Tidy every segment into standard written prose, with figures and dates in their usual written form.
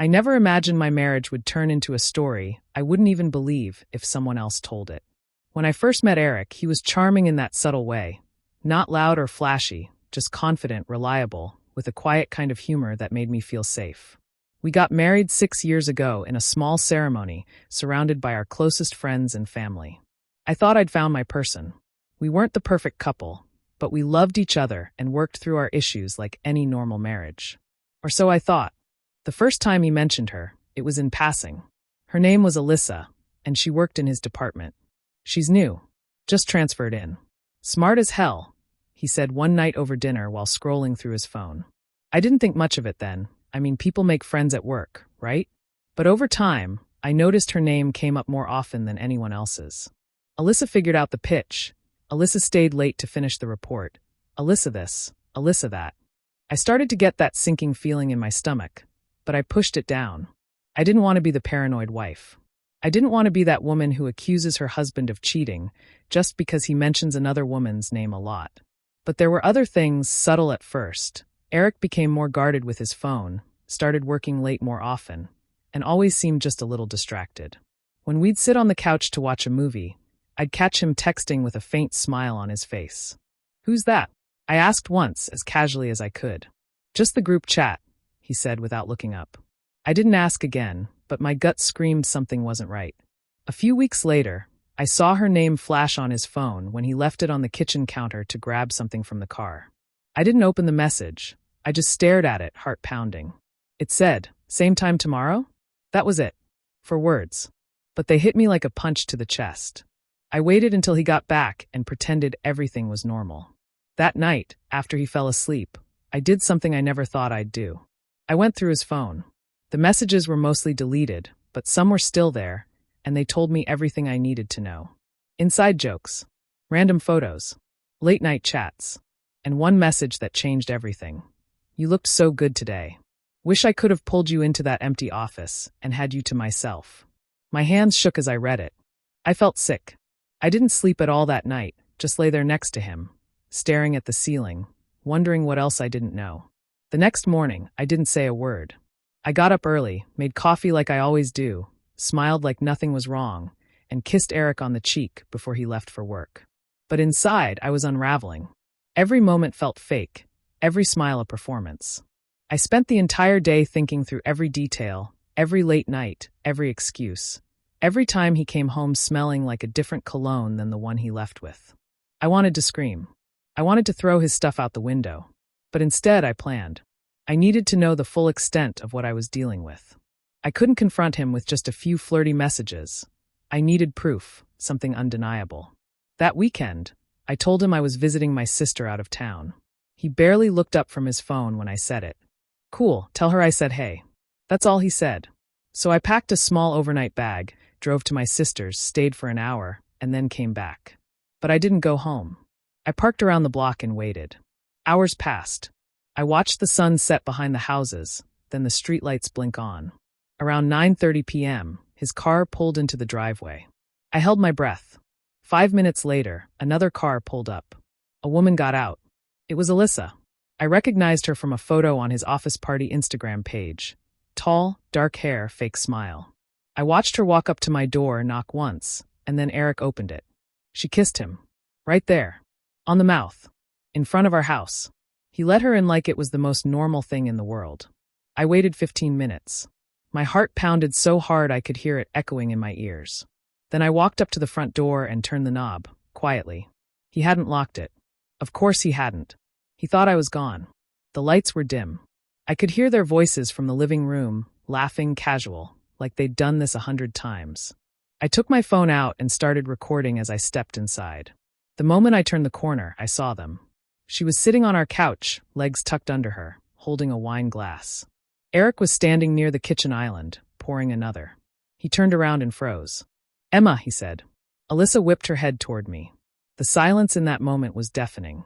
I never imagined my marriage would turn into a story I wouldn't even believe if someone else told it. When I first met Eric, he was charming in that subtle way. Not loud or flashy, just confident, reliable, with a quiet kind of humor that made me feel safe. We got married 6 years ago in a small ceremony, surrounded by our closest friends and family. I thought I'd found my person. We weren't the perfect couple, but we loved each other and worked through our issues like any normal marriage. Or so I thought. The first time he mentioned her, it was in passing. Her name was Alyssa, and she worked in his department. She's new. Just transferred in. Smart as hell, he said one night over dinner while scrolling through his phone. I didn't think much of it then. I mean, people make friends at work, right? But over time, I noticed her name came up more often than anyone else's. Alyssa figured out the pitch. Alyssa stayed late to finish the report. Alyssa this, Alyssa that. I started to get that sinking feeling in my stomach, but I pushed it down. I didn't want to be the paranoid wife. I didn't want to be that woman who accuses her husband of cheating just because he mentions another woman's name a lot. But there were other things, subtle at first. Eric became more guarded with his phone, started working late more often, and always seemed just a little distracted. When we'd sit on the couch to watch a movie, I'd catch him texting with a faint smile on his face. "Who's that?" I asked once, as casually as I could. "Just the group chat," he said without looking up. I didn't ask again, but my gut screamed something wasn't right. A few weeks later, I saw her name flash on his phone when he left it on the kitchen counter to grab something from the car. I didn't open the message. I just stared at it, heart pounding. It said, "Same time tomorrow?" That was it. 4 words. But they hit me like a punch to the chest. I waited until he got back and pretended everything was normal. That night, after he fell asleep, I did something I never thought I'd do. I went through his phone. The messages were mostly deleted, but some were still there, and they told me everything I needed to know. Inside jokes, random photos, late-night chats, and one message that changed everything. "You looked so good today. Wish I could have pulled you into that empty office and had you to myself." My hands shook as I read it. I felt sick. I didn't sleep at all that night, just lay there next to him, staring at the ceiling, wondering what else I didn't know. The next morning, I didn't say a word. I got up early, made coffee like I always do, smiled like nothing was wrong, and kissed Eric on the cheek before he left for work. But inside, I was unraveling. Every moment felt fake, every smile a performance. I spent the entire day thinking through every detail, every late night, every excuse. Every time he came home smelling like a different cologne than the one he left with. I wanted to scream. I wanted to throw his stuff out the window. But instead, I planned. I needed to know the full extent of what I was dealing with. I couldn't confront him with just a few flirty messages. I needed proof, something undeniable. That weekend, I told him I was visiting my sister out of town. He barely looked up from his phone when I said it. "Cool, tell her I said hey." That's all he said. So I packed a small overnight bag, drove to my sister's, stayed for an hour, and then came back. But I didn't go home. I parked around the block and waited. Hours passed. I watched the sun set behind the houses, then the streetlights blink on. Around 9:30 p.m., his car pulled into the driveway. I held my breath. 5 minutes later, another car pulled up. A woman got out. It was Alyssa. I recognized her from a photo on his office party Instagram page. Tall, dark hair, fake smile. I watched her walk up to my door, knock once, and then Eric opened it. She kissed him. Right there. On the mouth. In front of our house. He let her in like it was the most normal thing in the world. I waited 15 minutes. My heart pounded so hard I could hear it echoing in my ears. Then I walked up to the front door and turned the knob, quietly. He hadn't locked it. Of course he hadn't. He thought I was gone. The lights were dim. I could hear their voices from the living room, laughing casual, like they'd done this 100 times. I took my phone out and started recording as I stepped inside. The moment I turned the corner, I saw them. She was sitting on our couch, legs tucked under her, holding a wine glass. Eric was standing near the kitchen island, pouring another. He turned around and froze. "Emma," he said. Alyssa whipped her head toward me. The silence in that moment was deafening.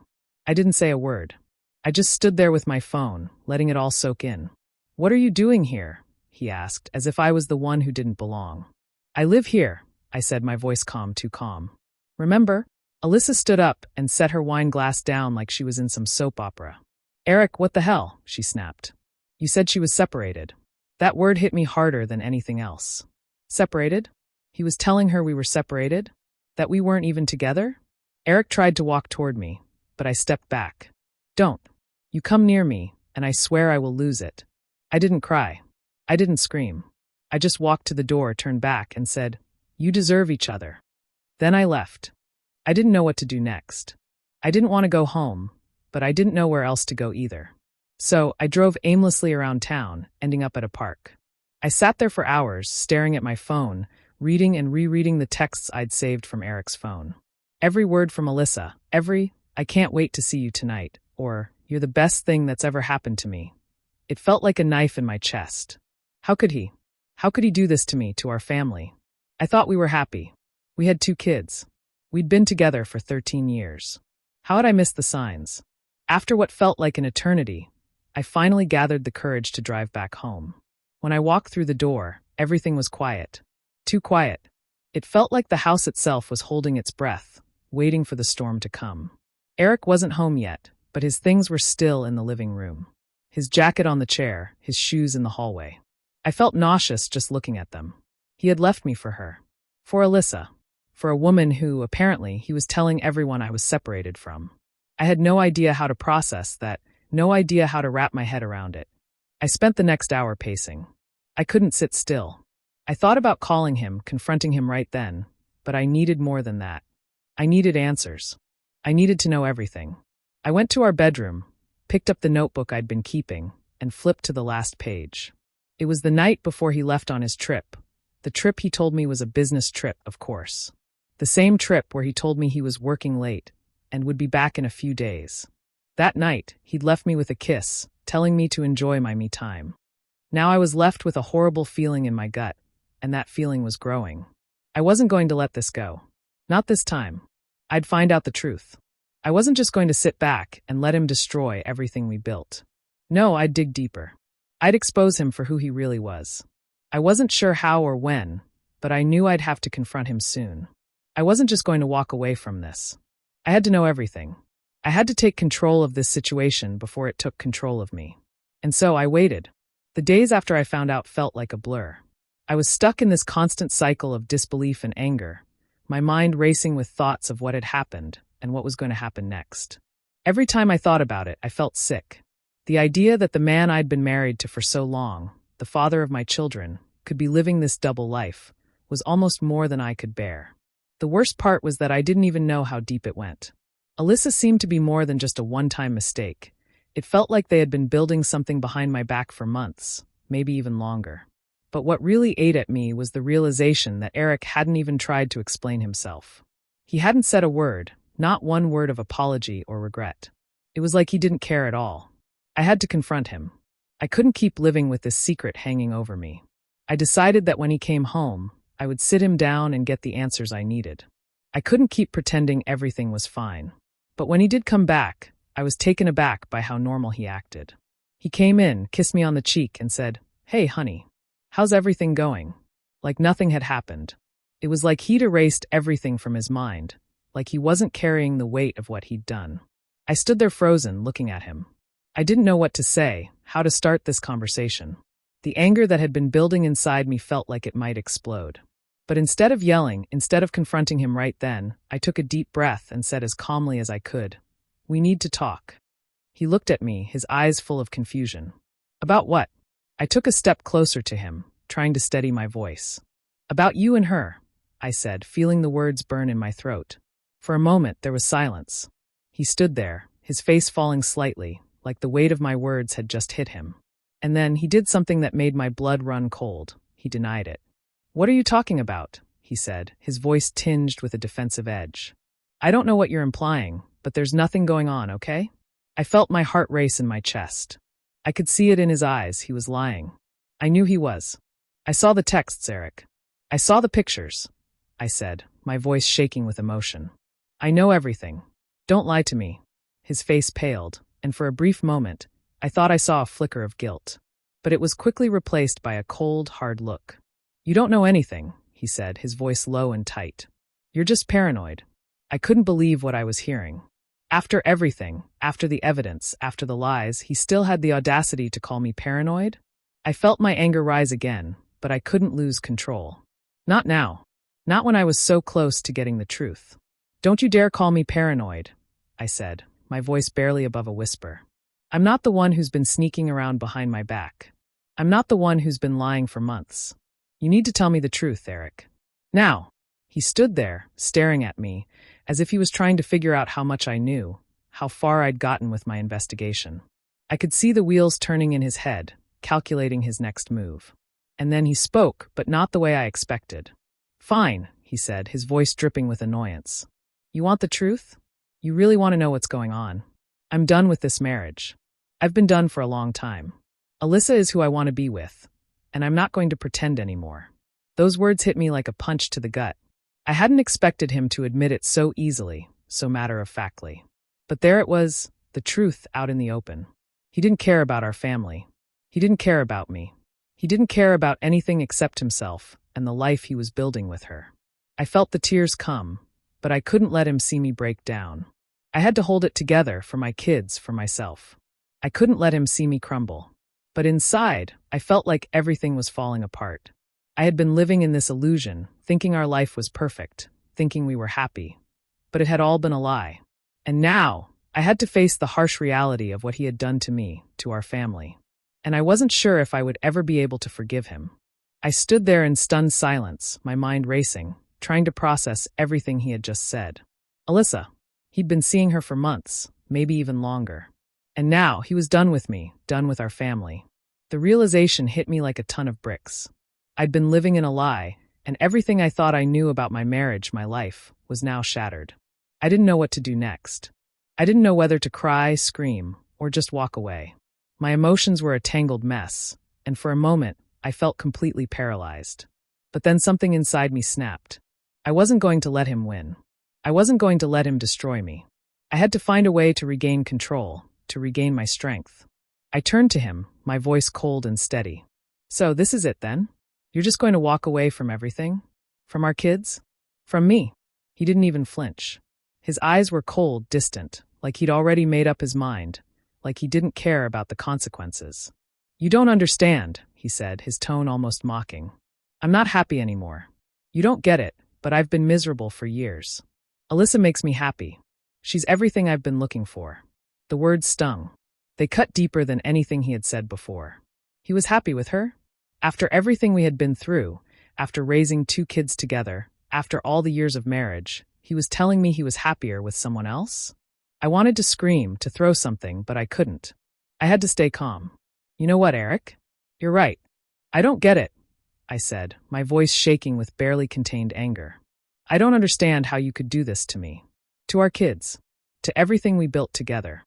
I didn't say a word. I just stood there with my phone, letting it all soak in. "What are you doing here?" he asked, as if I was the one who didn't belong. "I live here," I said, my voice calm, too calm. "Remember?" Alyssa stood up and set her wine glass down like she was in some soap opera. "Eric, what the hell?" she snapped. "You said she was separated." That word hit me harder than anything else. Separated? He was telling her we were separated? That we weren't even together? Eric tried to walk toward me, but I stepped back. Don't. You come near me, and I swear I will lose it. I didn't cry. I didn't scream. I just walked to the door, turned back, and said, "You deserve each other." Then I left. I didn't know what to do next. I didn't want to go home, but I didn't know where else to go either. So I drove aimlessly around town, ending up at a park. I sat there for hours, staring at my phone, reading and rereading the texts I'd saved from Eric's phone. Every word from Alyssa, "I can't wait to see you tonight," or "You're the best thing that's ever happened to me." It felt like a knife in my chest. How could he? How could he do this to me, to our family? I thought we were happy. We had 2 kids. We'd been together for 13 years. How had I missed the signs? After what felt like an eternity, I finally gathered the courage to drive back home. When I walked through the door, everything was quiet. Too quiet. It felt like the house itself was holding its breath, waiting for the storm to come. Eric wasn't home yet, but his things were still in the living room. His jacket on the chair, his shoes in the hallway. I felt nauseous just looking at them. He had left me for her. For Alyssa. For a woman who, apparently, he was telling everyone I was separated from. I had no idea how to process that, no idea how to wrap my head around it. I spent the next hour pacing. I couldn't sit still. I thought about calling him, confronting him right then, but I needed more than that. I needed answers. I needed to know everything. I went to our bedroom, picked up the notebook I'd been keeping, and flipped to the last page. It was the night before he left on his trip. The trip he told me was a business trip, of course. The same trip where he told me he was working late and would be back in a few days. That night, he'd left me with a kiss, telling me to enjoy my me time. Now I was left with a horrible feeling in my gut, and that feeling was growing. I wasn't going to let this go. Not this time. I'd find out the truth. I wasn't just going to sit back and let him destroy everything we built. No, I'd dig deeper. I'd expose him for who he really was. I wasn't sure how or when, but I knew I'd have to confront him soon. I wasn't just going to walk away from this. I had to know everything. I had to take control of this situation before it took control of me. And so I waited. The days after I found out felt like a blur. I was stuck in this constant cycle of disbelief and anger, my mind racing with thoughts of what had happened and what was going to happen next. Every time I thought about it, I felt sick. The idea that the man I'd been married to for so long, the father of my children, could be living this double life was almost more than I could bear. The worst part was that I didn't even know how deep it went. Alyssa seemed to be more than just a one-time mistake. It felt like they had been building something behind my back for months, maybe even longer. But what really ate at me was the realization that Eric hadn't even tried to explain himself. He hadn't said a word, not one word of apology or regret. It was like he didn't care at all. I had to confront him. I couldn't keep living with this secret hanging over me. I decided that when he came home, I would sit him down and get the answers I needed. I couldn't keep pretending everything was fine. But when he did come back, I was taken aback by how normal he acted. He came in, kissed me on the cheek, and said, "Hey, honey, how's everything going?" Like nothing had happened. It was like he'd erased everything from his mind, like he wasn't carrying the weight of what he'd done. I stood there frozen, looking at him. I didn't know what to say, how to start this conversation. The anger that had been building inside me felt like it might explode. But instead of yelling, instead of confronting him right then, I took a deep breath and said as calmly as I could, "We need to talk." He looked at me, his eyes full of confusion. "About what?" I took a step closer to him, trying to steady my voice. "About you and her," I said, feeling the words burn in my throat. For a moment, there was silence. He stood there, his face falling slightly, like the weight of my words had just hit him. And then he did something that made my blood run cold. He denied it. "What are you talking about?" he said, his voice tinged with a defensive edge. "I don't know what you're implying, but there's nothing going on, okay?" I felt my heart race in my chest. I could see it in his eyes. He was lying. I knew he was. "I saw the texts, Eric. I saw the pictures," I said, my voice shaking with emotion. "I know everything. Don't lie to me." His face paled, and for a brief moment, I thought I saw a flicker of guilt. But it was quickly replaced by a cold, hard look. "You don't know anything," he said, his voice low and tight. "You're just paranoid." I couldn't believe what I was hearing. After everything, after the evidence, after the lies, he still had the audacity to call me paranoid? I felt my anger rise again, but I couldn't lose control. Not now. Not when I was so close to getting the truth. Don't you dare call me paranoid, I said, my voice barely above a whisper. I'm not the one who's been sneaking around behind my back. I'm not the one who's been lying for months. You need to tell me the truth, Eric. Now. He stood there, staring at me, as if he was trying to figure out how much I knew, how far I'd gotten with my investigation. I could see the wheels turning in his head, calculating his next move. And then he spoke, but not the way I expected. Fine, he said, his voice dripping with annoyance. You want the truth? You really want to know what's going on? I'm done with this marriage. I've been done for a long time. Alyssa is who I want to be with, and I'm not going to pretend anymore. Those words hit me like a punch to the gut. I hadn't expected him to admit it so easily, so matter-of-factly. But there it was, the truth out in the open. He didn't care about our family. He didn't care about me. He didn't care about anything except himself and the life he was building with her. I felt the tears come, but I couldn't let him see me break down. I had to hold it together for my kids, for myself. I couldn't let him see me crumble. But inside, I felt like everything was falling apart. I had been living in this illusion, thinking our life was perfect, thinking we were happy. But it had all been a lie. And now, I had to face the harsh reality of what he had done to me, to our family. And I wasn't sure if I would ever be able to forgive him. I stood there in stunned silence, my mind racing, trying to process everything he had just said. Alyssa. He'd been seeing her for months, maybe even longer. And now, he was done with me, done with our family. The realization hit me like a ton of bricks. I'd been living in a lie, and everything I thought I knew about my marriage, my life, was now shattered. I didn't know what to do next. I didn't know whether to cry, scream, or just walk away. My emotions were a tangled mess, and for a moment, I felt completely paralyzed. But then something inside me snapped. I wasn't going to let him win. I wasn't going to let him destroy me. I had to find a way to regain control, to regain my strength. I turned to him, my voice cold and steady. So this is it then? You're just going to walk away from everything? From our kids? From me? He didn't even flinch. His eyes were cold, distant, like he'd already made up his mind, like he didn't care about the consequences. You don't understand, he said, his tone almost mocking. I'm not happy anymore. You don't get it, but I've been miserable for years. Alyssa makes me happy. She's everything I've been looking for. The words stung. They cut deeper than anything he had said before. He was happy with her? After everything we had been through, after raising 2 kids together, after all the years of marriage, he was telling me he was happier with someone else? I wanted to scream, to throw something, but I couldn't. I had to stay calm. You know what, Eric? You're right. I don't get it, I said, my voice shaking with barely contained anger. I don't understand how you could do this to me. To our kids. To everything we built together.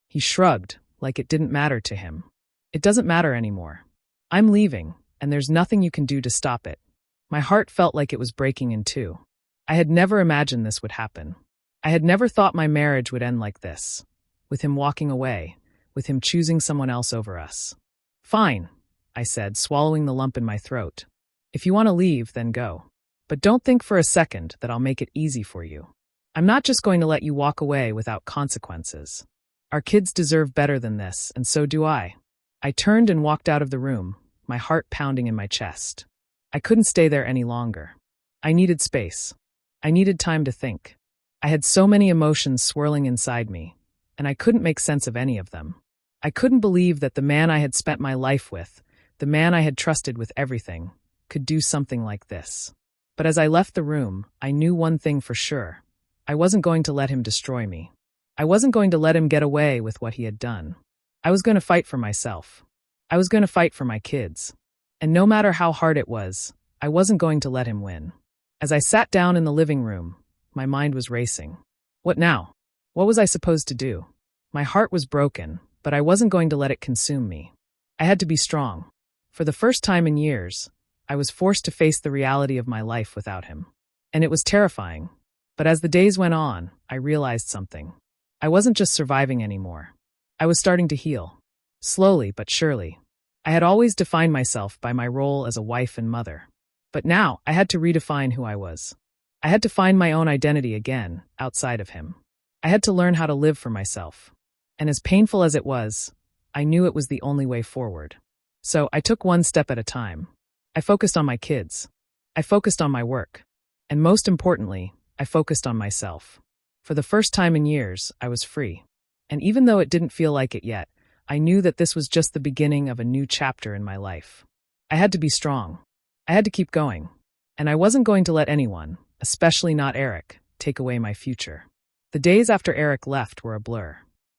He shrugged, like it didn't matter to him. It doesn't matter anymore. I'm leaving, and there's nothing you can do to stop it. My heart felt like it was breaking in two. I had never imagined this would happen. I had never thought my marriage would end like this, with him walking away, with him choosing someone else over us. Fine, I said, swallowing the lump in my throat. If you want to leave, then go. But don't think for a second that I'll make it easy for you. I'm not just going to let you walk away without consequences. Our kids deserve better than this, and so do I. I turned and walked out of the room, my heart pounding in my chest. I couldn't stay there any longer. I needed space. I needed time to think. I had so many emotions swirling inside me, and I couldn't make sense of any of them. I couldn't believe that the man I had spent my life with, the man I had trusted with everything, could do something like this. But as I left the room, I knew one thing for sure. I wasn't going to let him destroy me. I wasn't going to let him get away with what he had done. I was going to fight for myself. I was going to fight for my kids. And no matter how hard it was, I wasn't going to let him win. As I sat down in the living room, my mind was racing. What now? What was I supposed to do? My heart was broken, but I wasn't going to let it consume me. I had to be strong. For the first time in years, I was forced to face the reality of my life without him. And it was terrifying. But as the days went on, I realized something. I wasn't just surviving anymore. I was starting to heal. Slowly but surely. I had always defined myself by my role as a wife and mother. But now I had to redefine who I was. I had to find my own identity again, outside of him. I had to learn how to live for myself. And as painful as it was, I knew it was the only way forward. So I took one step at a time. I focused on my kids. I focused on my work. And most importantly, I focused on myself. For the first time in years, I was free. And even though it didn't feel like it yet, I knew that this was just the beginning of a new chapter in my life. I had to be strong. I had to keep going. And I wasn't going to let anyone, especially not Eric, take away my future. The days after Eric left were a blur.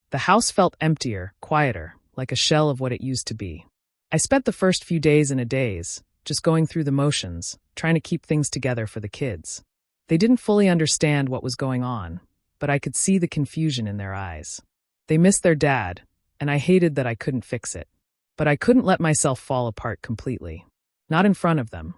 The house felt emptier, quieter, like a shell of what it used to be. I spent the first few days in a daze, just going through the motions, trying to keep things together for the kids. They didn't fully understand what was going on, but I could see the confusion in their eyes. They missed their dad, and I hated that I couldn't fix it. But I couldn't let myself fall apart completely. Not in front of them.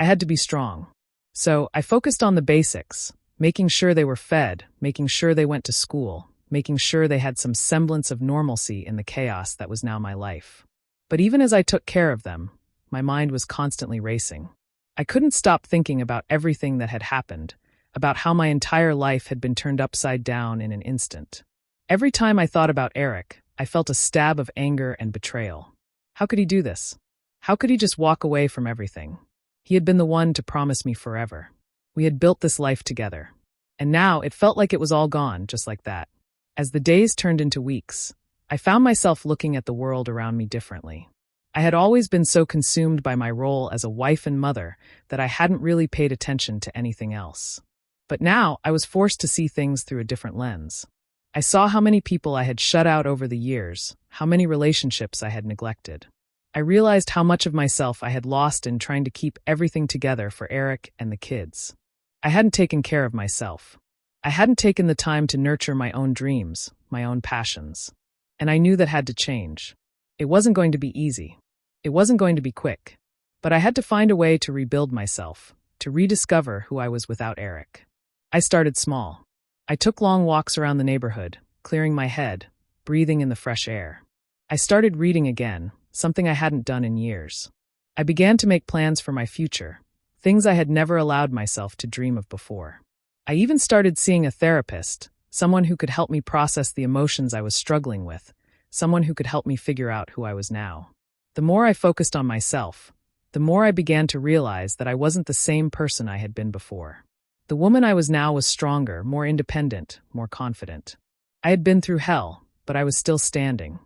I had to be strong. So I focused on the basics, making sure they were fed, making sure they went to school, making sure they had some semblance of normalcy in the chaos that was now my life. But even as I took care of them, my mind was constantly racing. I couldn't stop thinking about everything that had happened, about how my entire life had been turned upside down in an instant. Every time I thought about Eric, I felt a stab of anger and betrayal. How could he do this? How could he just walk away from everything? He had been the one to promise me forever. We had built this life together. And now it felt like it was all gone, just like that. As the days turned into weeks, I found myself looking at the world around me differently. I had always been so consumed by my role as a wife and mother that I hadn't really paid attention to anything else. But now I was forced to see things through a different lens. I saw how many people I had shut out over the years, how many relationships I had neglected. I realized how much of myself I had lost in trying to keep everything together for Eric and the kids. I hadn't taken care of myself. I hadn't taken the time to nurture my own dreams, my own passions. And I knew that had to change. It wasn't going to be easy. It wasn't going to be quick. But I had to find a way to rebuild myself, to rediscover who I was without Eric. I started small. I took long walks around the neighborhood, clearing my head, breathing in the fresh air. I started reading again, something I hadn't done in years. I began to make plans for my future, things I had never allowed myself to dream of before. I even started seeing a therapist, someone who could help me process the emotions I was struggling with, someone who could help me figure out who I was now. The more I focused on myself, the more I began to realize that I wasn't the same person I had been before. The woman I was now was stronger, more independent, more confident. I had been through hell, but I was still standing.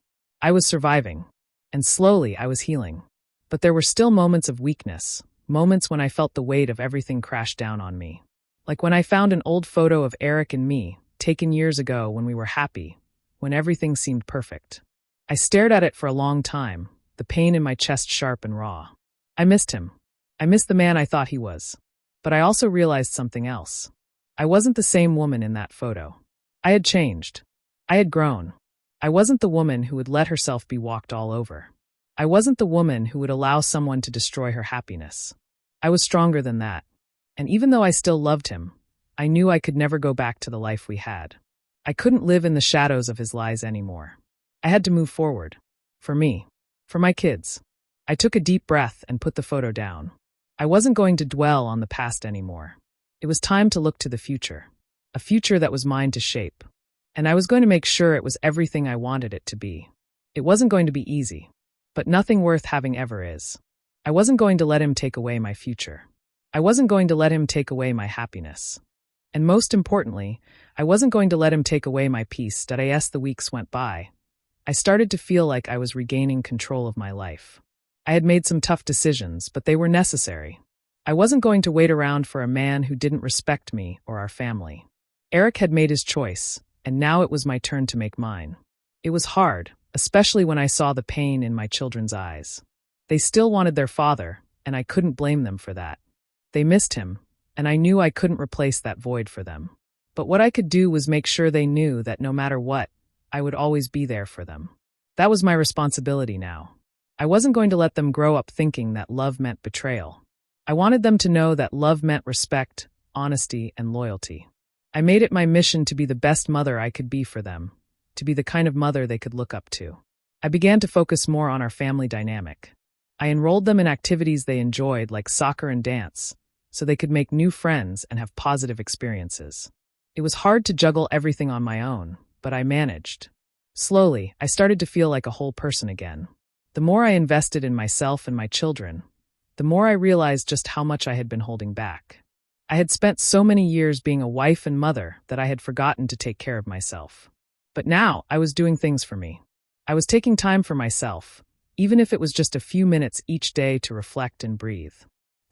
I was surviving, and slowly I was healing. But there were still moments of weakness, moments when I felt the weight of everything crash down on me. Like when I found an old photo of Eric and me, taken years ago when we were happy, when everything seemed perfect. I stared at it for a long time, the pain in my chest sharp and raw. I missed him. I missed the man I thought he was. But I also realized something else. I wasn't the same woman in that photo. I had changed. I had grown. I wasn't the woman who would let herself be walked all over. I wasn't the woman who would allow someone to destroy her happiness. I was stronger than that. And even though I still loved him, I knew I could never go back to the life we had. I couldn't live in the shadows of his lies anymore. I had to move forward. For me. For my kids. I took a deep breath and put the photo down. I wasn't going to dwell on the past anymore. It was time to look to the future. A future that was mine to shape. And I was going to make sure it was everything I wanted it to be. It wasn't going to be easy. But nothing worth having ever is. I wasn't going to let him take away my future. I wasn't going to let him take away my happiness. And most importantly, I wasn't going to let him take away my peace. As the weeks went by, I started to feel like I was regaining control of my life. I had made some tough decisions, but they were necessary. I wasn't going to wait around for a man who didn't respect me or our family. Eric had made his choice, and now it was my turn to make mine. It was hard, especially when I saw the pain in my children's eyes. They still wanted their father, and I couldn't blame them for that. They missed him, and I knew I couldn't replace that void for them. But what I could do was make sure they knew that no matter what, I would always be there for them. That was my responsibility now. I wasn't going to let them grow up thinking that love meant betrayal. I wanted them to know that love meant respect, honesty, and loyalty. I made it my mission to be the best mother I could be for them, to be the kind of mother they could look up to. I began to focus more on our family dynamic. I enrolled them in activities they enjoyed like soccer and dance, so they could make new friends and have positive experiences. It was hard to juggle everything on my own, but I managed. Slowly, I started to feel like a whole person again. The more I invested in myself and my children, the more I realized just how much I had been holding back. I had spent so many years being a wife and mother that I had forgotten to take care of myself. But now I was doing things for me. I was taking time for myself, even if it was just a few minutes each day to reflect and breathe.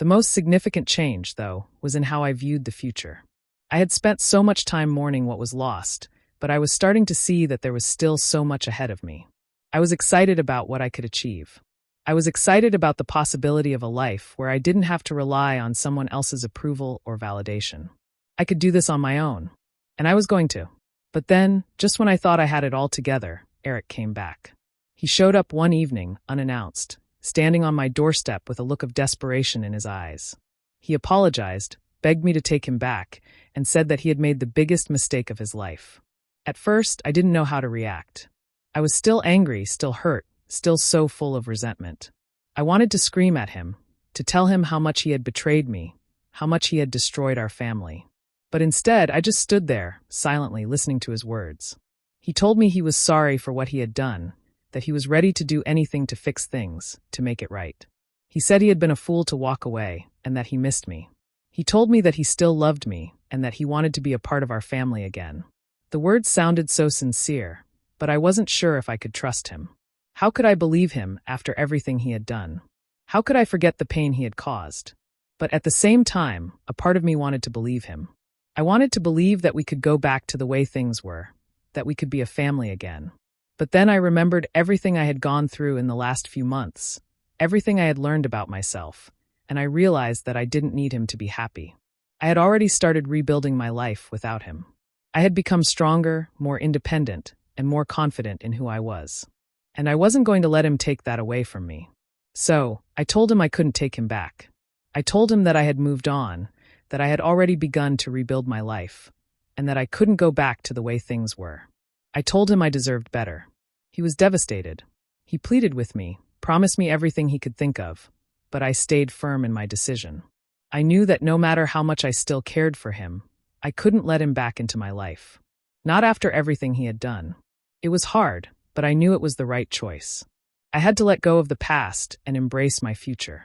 The most significant change, though, was in how I viewed the future. I had spent so much time mourning what was lost, but I was starting to see that there was still so much ahead of me. I was excited about what I could achieve. I was excited about the possibility of a life where I didn't have to rely on someone else's approval or validation. I could do this on my own, and I was going to. But then, just when I thought I had it all together, Eric came back. He showed up one evening, unannounced, standing on my doorstep with a look of desperation in his eyes. He apologized, begged me to take him back, and said that he had made the biggest mistake of his life. At first, I didn't know how to react. I was still angry, still hurt, still so full of resentment. I wanted to scream at him, to tell him how much he had betrayed me, how much he had destroyed our family. But instead, I just stood there, silently listening to his words. He told me he was sorry for what he had done, that he was ready to do anything to fix things, to make it right. He said he had been a fool to walk away, and that he missed me. He told me that he still loved me, and that he wanted to be a part of our family again. The words sounded so sincere, but I wasn't sure if I could trust him. How could I believe him after everything he had done? How could I forget the pain he had caused? But at the same time, a part of me wanted to believe him. I wanted to believe that we could go back to the way things were, that we could be a family again. But then I remembered everything I had gone through in the last few months, everything I had learned about myself, and I realized that I didn't need him to be happy. I had already started rebuilding my life without him. I had become stronger, more independent, and more confident in who I was. And I wasn't going to let him take that away from me. So, I told him I couldn't take him back. I told him that I had moved on, that I had already begun to rebuild my life, and that I couldn't go back to the way things were. I told him I deserved better. He was devastated. He pleaded with me, promised me everything he could think of, but I stayed firm in my decision. I knew that no matter how much I still cared for him, I couldn't let him back into my life. Not after everything he had done. It was hard, but I knew it was the right choice. I had to let go of the past and embrace my future.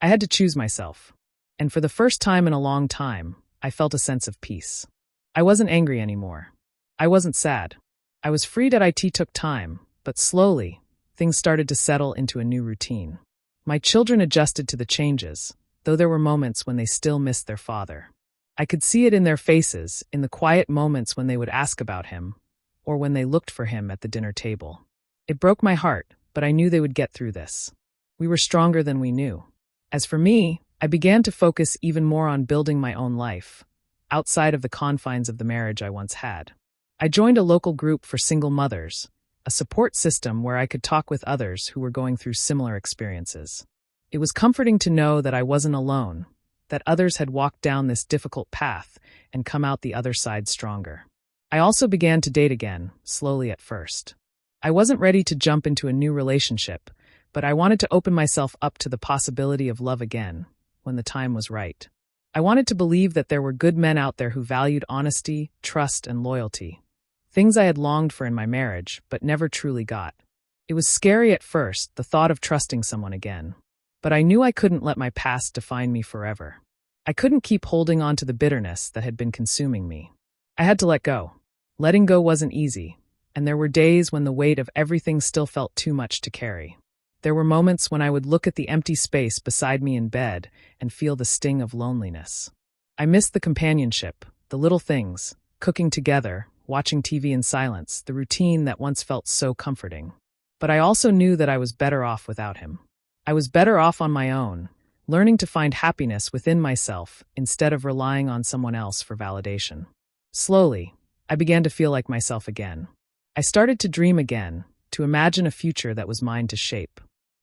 I had to choose myself. And for the first time in a long time, I felt a sense of peace. I wasn't angry anymore. I wasn't sad. I was free. It took time, but slowly, things started to settle into a new routine. My children adjusted to the changes, though there were moments when they still missed their father. I could see it in their faces, in the quiet moments when they would ask about him, or when they looked for him at the dinner table. It broke my heart, but I knew they would get through this. We were stronger than we knew. As for me, I began to focus even more on building my own life, outside of the confines of the marriage I once had. I joined a local group for single mothers, a support system where I could talk with others who were going through similar experiences. It was comforting to know that I wasn't alone, that others had walked down this difficult path and come out the other side stronger. I also began to date again, slowly at first. I wasn't ready to jump into a new relationship, but I wanted to open myself up to the possibility of love again, when the time was right. I wanted to believe that there were good men out there who valued honesty, trust, and loyalty. Things I had longed for in my marriage, but never truly got. It was scary at first, the thought of trusting someone again. But I knew I couldn't let my past define me forever. I couldn't keep holding on to the bitterness that had been consuming me. I had to let go. Letting go wasn't easy, and there were days when the weight of everything still felt too much to carry. There were moments when I would look at the empty space beside me in bed and feel the sting of loneliness. I missed the companionship, the little things, cooking together, watching TV in silence, the routine that once felt so comforting. But I also knew that I was better off without him. I was better off on my own, learning to find happiness within myself instead of relying on someone else for validation. Slowly, I began to feel like myself again. I started to dream again, to imagine a future that was mine to shape.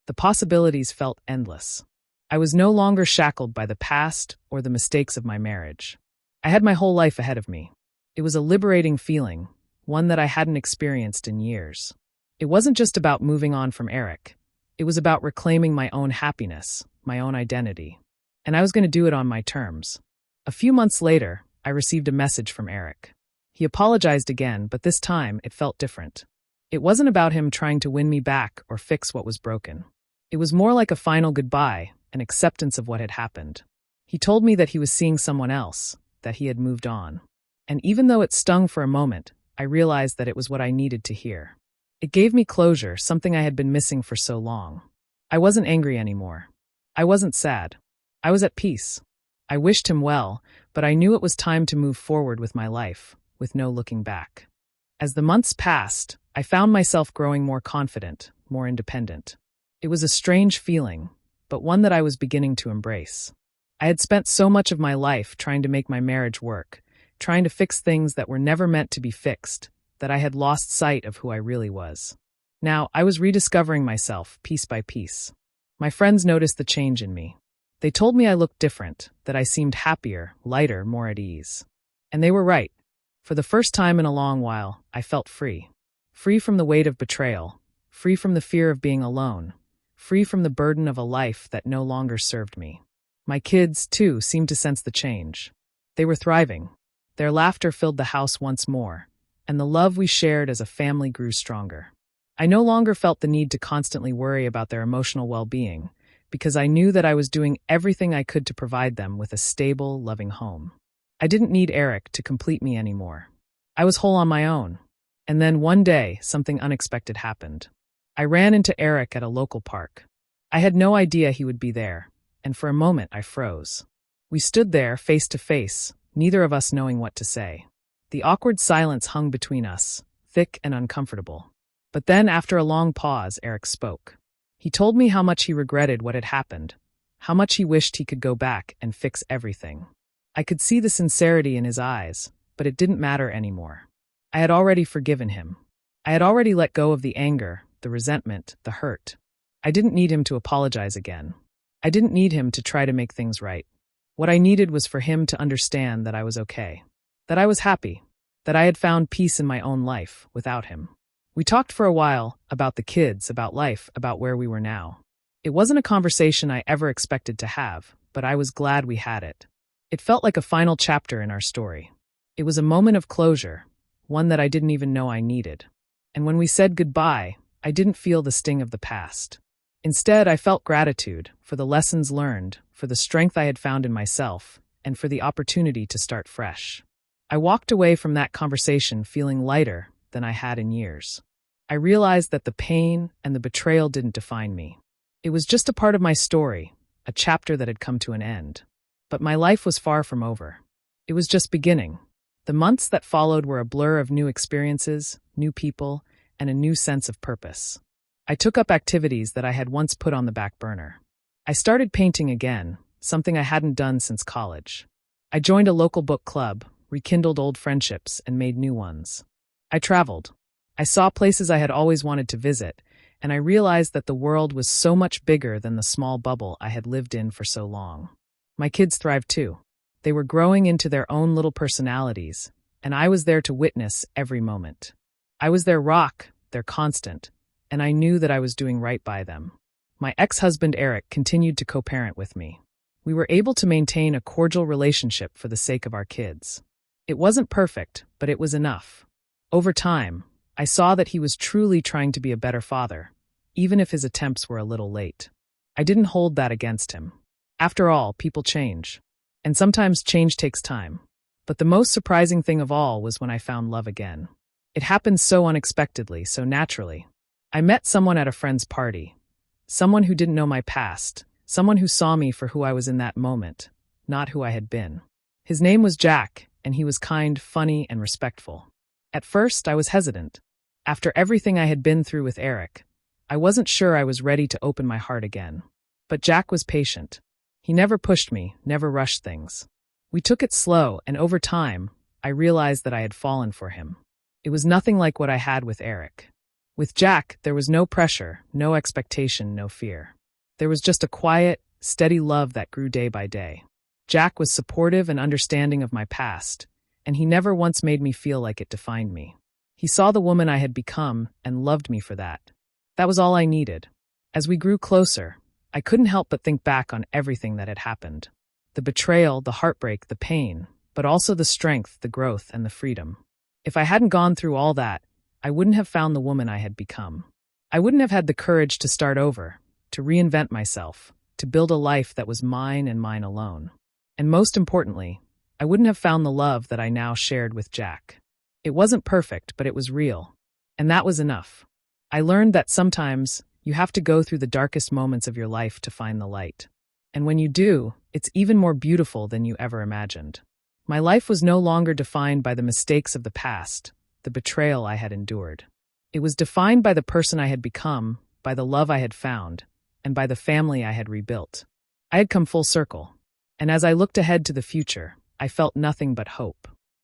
The possibilities felt endless. I was no longer shackled by the past or the mistakes of my marriage. I had my whole life ahead of me. It was a liberating feeling, one that I hadn't experienced in years. It wasn't just about moving on from Eric. It was about reclaiming my own happiness, my own identity. And I was going to do it on my terms. A few months later, I received a message from Eric. He apologized again, but this time it felt different. It wasn't about him trying to win me back or fix what was broken. It was more like a final goodbye, an acceptance of what had happened. He told me that he was seeing someone else, that he had moved on. And even though it stung for a moment, I realized that it was what I needed to hear. It gave me closure, something I had been missing for so long. I wasn't angry anymore. I wasn't sad. I was at peace. I wished him well, but I knew it was time to move forward with my life, with no looking back. As the months passed, I found myself growing more confident, more independent. It was a strange feeling, but one that I was beginning to embrace. I had spent so much of my life trying to make my marriage work, trying to fix things that were never meant to be fixed, that I had lost sight of who I really was. Now, I was rediscovering myself, piece by piece. My friends noticed the change in me. They told me I looked different, that I seemed happier, lighter, more at ease. And they were right. For the first time in a long while, I felt free. Free from the weight of betrayal, free from the fear of being alone, free from the burden of a life that no longer served me. My kids, too, seemed to sense the change. They were thriving. Their laughter filled the house once more, and the love we shared as a family grew stronger. I no longer felt the need to constantly worry about their emotional well-being, because I knew that I was doing everything I could to provide them with a stable, loving home. I didn't need Eric to complete me anymore. I was whole on my own. And then one day, something unexpected happened. I ran into Eric at a local park. I had no idea he would be there, and for a moment I froze. We stood there, face to face, neither of us knowing what to say. The awkward silence hung between us, thick and uncomfortable. But then, after a long pause, Eric spoke. He told me how much he regretted what had happened, how much he wished he could go back and fix everything. I could see the sincerity in his eyes, but it didn't matter anymore. I had already forgiven him. I had already let go of the anger, the resentment, the hurt. I didn't need him to apologize again. I didn't need him to try to make things right. What I needed was for him to understand that I was okay, that I was happy, that I had found peace in my own life without him. We talked for a while about the kids, about life, about where we were now. It wasn't a conversation I ever expected to have, but I was glad we had it. It felt like a final chapter in our story. It was a moment of closure, one that I didn't even know I needed. And when we said goodbye, I didn't feel the sting of the past. Instead, I felt gratitude for the lessons learned, for the strength I had found in myself, and for the opportunity to start fresh. I walked away from that conversation feeling lighter than I had in years. I realized that the pain and the betrayal didn't define me. It was just a part of my story, a chapter that had come to an end. But my life was far from over. It was just beginning. The months that followed were a blur of new experiences, new people, and a new sense of purpose. I took up activities that I had once put on the back burner. I started painting again, something I hadn't done since college. I joined a local book club, rekindled old friendships, and made new ones. I traveled. I saw places I had always wanted to visit, and I realized that the world was so much bigger than the small bubble I had lived in for so long. My kids thrived too. They were growing into their own little personalities, and I was there to witness every moment. I was their rock, their constant, and I knew that I was doing right by them. My ex-husband Eric continued to co-parent with me. We were able to maintain a cordial relationship for the sake of our kids. It wasn't perfect, but it was enough. Over time, I saw that he was truly trying to be a better father, even if his attempts were a little late. I didn't hold that against him. After all, people change. And sometimes change takes time. But the most surprising thing of all was when I found love again. It happened so unexpectedly, so naturally. I met someone at a friend's party. Someone who didn't know my past. Someone who saw me for who I was in that moment, not who I had been. His name was Jack, and he was kind, funny, and respectful. At first, I was hesitant. After everything I had been through with Eric, I wasn't sure I was ready to open my heart again. But Jack was patient. He never pushed me, never rushed things. We took it slow, and over time, I realized that I had fallen for him. It was nothing like what I had with Eric. With Jack, there was no pressure, no expectation, no fear. There was just a quiet, steady love that grew day by day. Jack was supportive and understanding of my past, and he never once made me feel like it defined me. He saw the woman I had become and loved me for that. That was all I needed. As we grew closer, I couldn't help but think back on everything that had happened. The betrayal, the heartbreak, the pain, but also the strength, the growth, and the freedom. If I hadn't gone through all that, I wouldn't have found the woman I had become. I wouldn't have had the courage to start over, to reinvent myself, to build a life that was mine and mine alone. And most importantly, I wouldn't have found the love that I now shared with Jack. It wasn't perfect, but it was real. And that was enough. I learned that sometimes you have to go through the darkest moments of your life to find the light. And when you do, it's even more beautiful than you ever imagined. My life was no longer defined by the mistakes of the past, the betrayal I had endured. It was defined by the person I had become, by the love I had found, and by the family I had rebuilt. I had come full circle. And as I looked ahead to the future, I felt nothing but hope.